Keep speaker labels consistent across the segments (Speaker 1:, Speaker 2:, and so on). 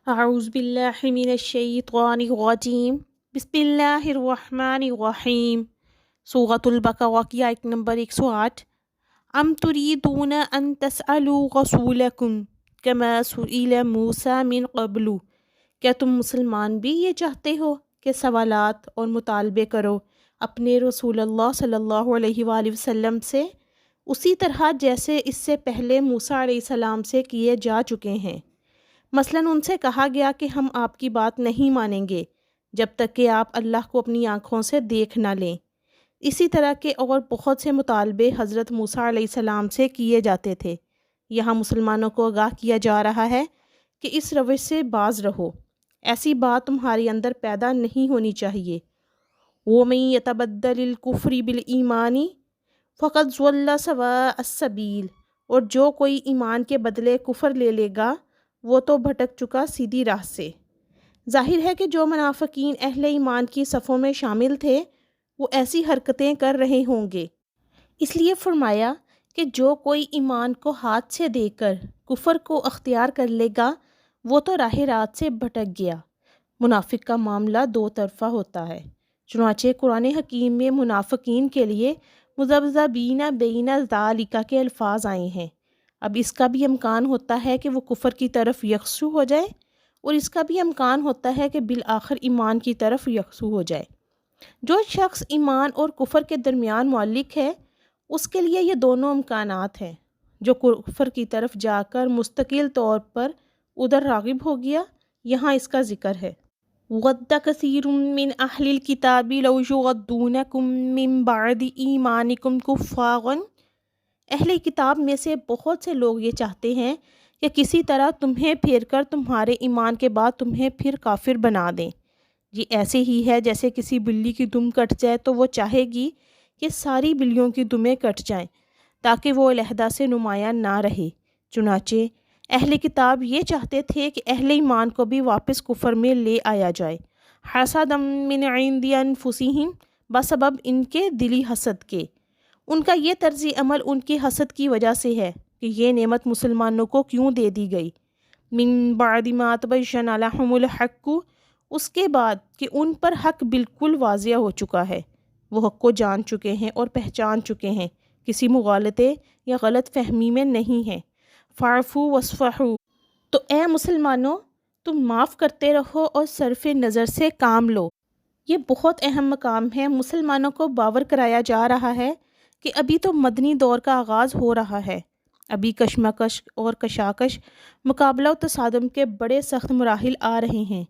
Speaker 1: اعوذ باللہ من الشیطان الرجیم بسم اللہ الرحمن الرحیم سورۃ البقرہ کی آیت نمبر 108۔ ام تریدون ان تسألوا رسولکم کما سئل موسیٰ من قبل، کیا تم مسلمان بھی یہ چاہتے ہو کہ سوالات اور مطالبے کرو اپنے رسول اللہ صلی اللہ علیہ وآلہ وسلم سے، اسی طرح جیسے اس سے پہلے موسیٰ علیہ السلام سے کیے جا چکے ہیں۔ مثلاً ان سے کہا گیا کہ ہم آپ کی بات نہیں مانیں گے جب تک کہ آپ اللہ کو اپنی آنکھوں سے دیکھ نہ لیں۔ اسی طرح کے اور بہت سے مطالبے حضرت موسیٰ علیہ السلام سے کیے جاتے تھے۔ یہاں مسلمانوں کو آگاہ کیا جا رہا ہے کہ اس روش سے باز رہو، ایسی بات تمہارے اندر پیدا نہیں ہونی چاہیے۔ وَمَن يَتَبَدَّلِ الْكُفْرِ بِالْإِيمَانِ فَقَدْ ضَلَّ سَوَاءَ السَّبِيلِ، اور جو کوئی ایمان کے بدلے کفر لے لے گا وہ تو بھٹک چکا سیدھی راہ سے۔ ظاہر ہے کہ جو منافقین اہل ایمان کی صفوں میں شامل تھے وہ ایسی حرکتیں کر رہے ہوں گے، اس لیے فرمایا کہ جو کوئی ایمان کو ہاتھ سے دے کر کفر کو اختیار کر لے گا وہ تو راہ راست سے بھٹک گیا۔ منافق کا معاملہ دو طرفہ ہوتا ہے، چنانچہ قرآن حکیم میں منافقین کے لیے مذبذبین بین ذالک کے الفاظ آئے ہیں۔ اب اس کا بھی امکان ہوتا ہے کہ وہ کفر کی طرف یکسو ہو جائے، اور اس کا بھی امکان ہوتا ہے کہ بالآخر ایمان کی طرف یکسو ہو جائے۔ جو شخص ایمان اور کفر کے درمیان معلق ہے اس کے لیے یہ دونوں امکانات ہیں۔ جو کفر کی طرف جا کر مستقل طور پر ادھر راغب ہو گیا، یہاں اس کا ذکر ہے۔ وَدَّ كَثِيرٌ مِّنْ أَهْلِ الْكِتَابِ لَوْ يُرَدُّونَكُم مِّن بَعْدِ إِيمَانِكُمْ كُفَّارًا، اہل کتاب میں سے بہت سے لوگ یہ چاہتے ہیں کہ کسی طرح تمہیں پھیر کر تمہارے ایمان کے بعد تمہیں پھر کافر بنا دیں۔ یہ ایسے ہی ہے جیسے کسی بلی کی دم کٹ جائے تو وہ چاہے گی کہ ساری بلیوں کی دمیں کٹ جائیں تاکہ وہ علیحدہ سے نمایاں نہ رہے۔ چنانچہ اہل کتاب یہ چاہتے تھے کہ اہل ایمان کو بھی واپس کفر میں لے آیا جائے، حسدا من عند انفسہم، بسبب ان کے دلی حسد کے۔ ان کا یہ طرز عمل ان کی حسد کی وجہ سے ہے کہ یہ نعمت مسلمانوں کو کیوں دے دی گئی۔ من بعد ما تبین لہم الحق، اس کے بعد کہ ان پر حق بالکل واضح ہو چکا ہے، وہ حق کو جان چکے ہیں اور پہچان چکے ہیں، کسی مغالطے یا غلط فہمی میں نہیں ہیں۔ فاعفوا واصفحوا، تو اے مسلمانوں تم معاف کرتے رہو اور صرف نظر سے کام لو۔ یہ بہت اہم مقام ہے۔ مسلمانوں کو باور کرایا جا رہا ہے کہ ابھی تو مدنی دور کا آغاز ہو رہا ہے، ابھی کشمکش اور کشاکش، مقابلہ و تصادم کے بڑے سخت مراحل آ رہے ہیں،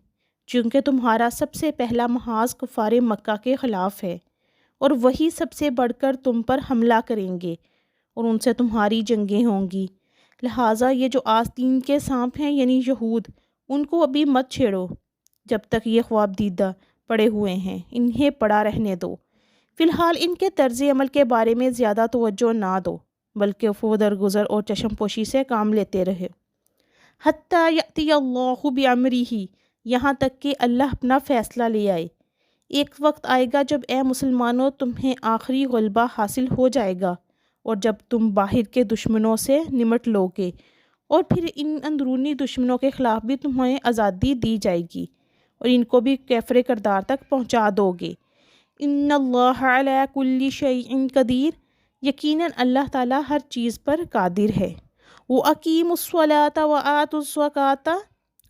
Speaker 1: چونکہ تمہارا سب سے پہلا محاذ کفار مکہ کے خلاف ہے، اور وہی سب سے بڑھ کر تم پر حملہ کریں گے اور ان سے تمہاری جنگیں ہوں گی۔ لہٰذا یہ جو آستین کے سانپ ہیں یعنی یہود، ان کو ابھی مت چھیڑو جب تک یہ خواب دیدہ پڑے ہوئے ہیں، انہیں پڑا رہنے دو۔ فی الحال ان کے طرز عمل کے بارے میں زیادہ توجہ نہ دو، بلکہ وہ درگزر اور چشم پوشی سے کام لیتے رہے۔ حتیٰ یأتی اللہ بامرہ، یہاں تک کہ اللہ اپنا فیصلہ لے آئے۔ ایک وقت آئے گا جب اے مسلمانوں تمہیں آخری غلبہ حاصل ہو جائے گا، اور جب تم باہر کے دشمنوں سے نمٹ لو گے، اور پھر ان اندرونی دشمنوں کے خلاف بھی تمہیں آزادی دی جائے گی اور ان کو بھی کیفر کردار تک پہنچا دو گے۔ ان اللہ علی کل شیء قدیر، یقیناً اللہ تعالیٰ ہر چیز پر قادر ہے۔ وَأَقِیمُوا الصَّلَاةَ وَآتُوا الزَّکَاةَ،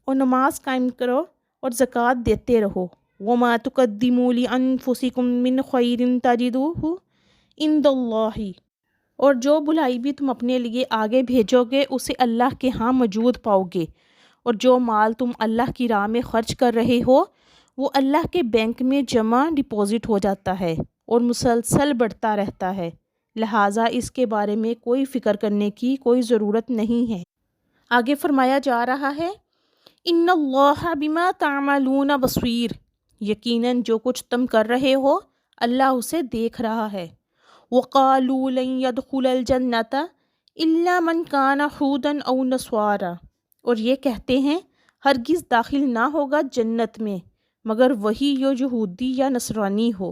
Speaker 1: اور نماز قائم کرو اور زکوٰۃ دیتے رہو۔ وَمَا تُقَدِّمُوا لِأَنفُسِکُم مِّن خَیْرٍ تَجِدُوهُ عِندَ اللَّہِ، اور جو بھلائی بھی تم اپنے لیے آگے بھیجو گے اسے اللہ کے ہاں موجود پاؤ گے، اور جو مال تم اللہ کی راہ میں خرچ کر رہے ہو وہ اللہ کے بینک میں جمع ڈپازٹ ہو جاتا ہے اور مسلسل بڑھتا رہتا ہے، لہٰذا اس کے بارے میں کوئی فکر کرنے کی کوئی ضرورت نہیں ہے۔ آگے فرمایا جا رہا ہے، ان اللہ بما تعملون بصیر، یقیناً جو کچھ تم کر رہے ہو اللہ اسے دیکھ رہا ہے۔ وقالوا لن يدخل الجنۃ الا من كان هودا او نصارا، اور یہ کہتے ہیں ہرگز داخل نہ ہوگا جنت میں مگر وہی جو یہودی یا نصرانی ہو۔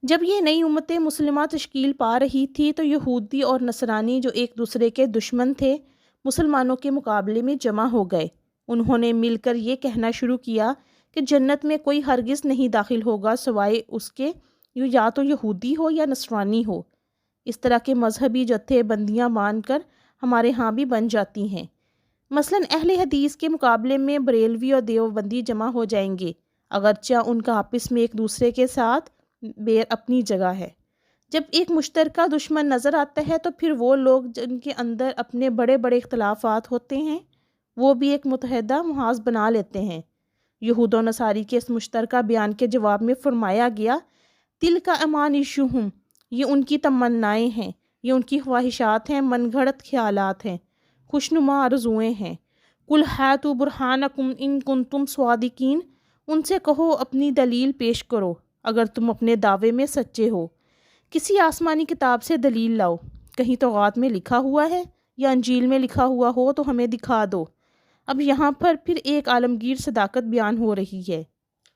Speaker 1: جب یہ نئی امت مسلمہ تشکیل پا رہی تھی تو یہودی اور نصرانی جو ایک دوسرے کے دشمن تھے مسلمانوں کے مقابلے میں جمع ہو گئے، انہوں نے مل کر یہ کہنا شروع کیا کہ جنت میں کوئی ہرگز نہیں داخل ہوگا سوائے اس کے یا تو یہودی ہو یا نصرانی ہو۔ اس طرح کے مذہبی جتھے بندیاں مان کر ہمارے ہاں بھی بن جاتی ہیں۔ مثلاً اہل حدیث کے مقابلے میں بریلوی اور دیوبندی جمع ہو جائیں گے، اگرچہ ان کا آپس میں ایک دوسرے کے ساتھ اپنی جگہ ہے۔ جب ایک مشترکہ دشمن نظر آتا ہے تو پھر وہ لوگ جن کے اندر اپنے بڑے بڑے اختلافات ہوتے ہیں وہ بھی ایک متحدہ محاذ بنا لیتے ہیں۔ یہود و نصاری کے اس مشترکہ بیان کے جواب میں فرمایا گیا، تل کا امانیشہم، یہ ان کی تمنائیں ہیں، یہ ان کی خواہشات ہیں، من گھڑت خیالات ہیں، خوشنما آرزوئیں ہیں۔ قل ہاتوا برہانکم ان کنتم صادقین، ان سے کہو اپنی دلیل پیش کرو اگر تم اپنے دعوے میں سچے ہو۔ کسی آسمانی کتاب سے دلیل لاؤ، کہیں توراۃ میں لکھا ہوا ہے یا انجیل میں لکھا ہوا ہو تو ہمیں دکھا دو۔ اب یہاں پر پھر ایک عالمگیر صداقت بیان ہو رہی ہے۔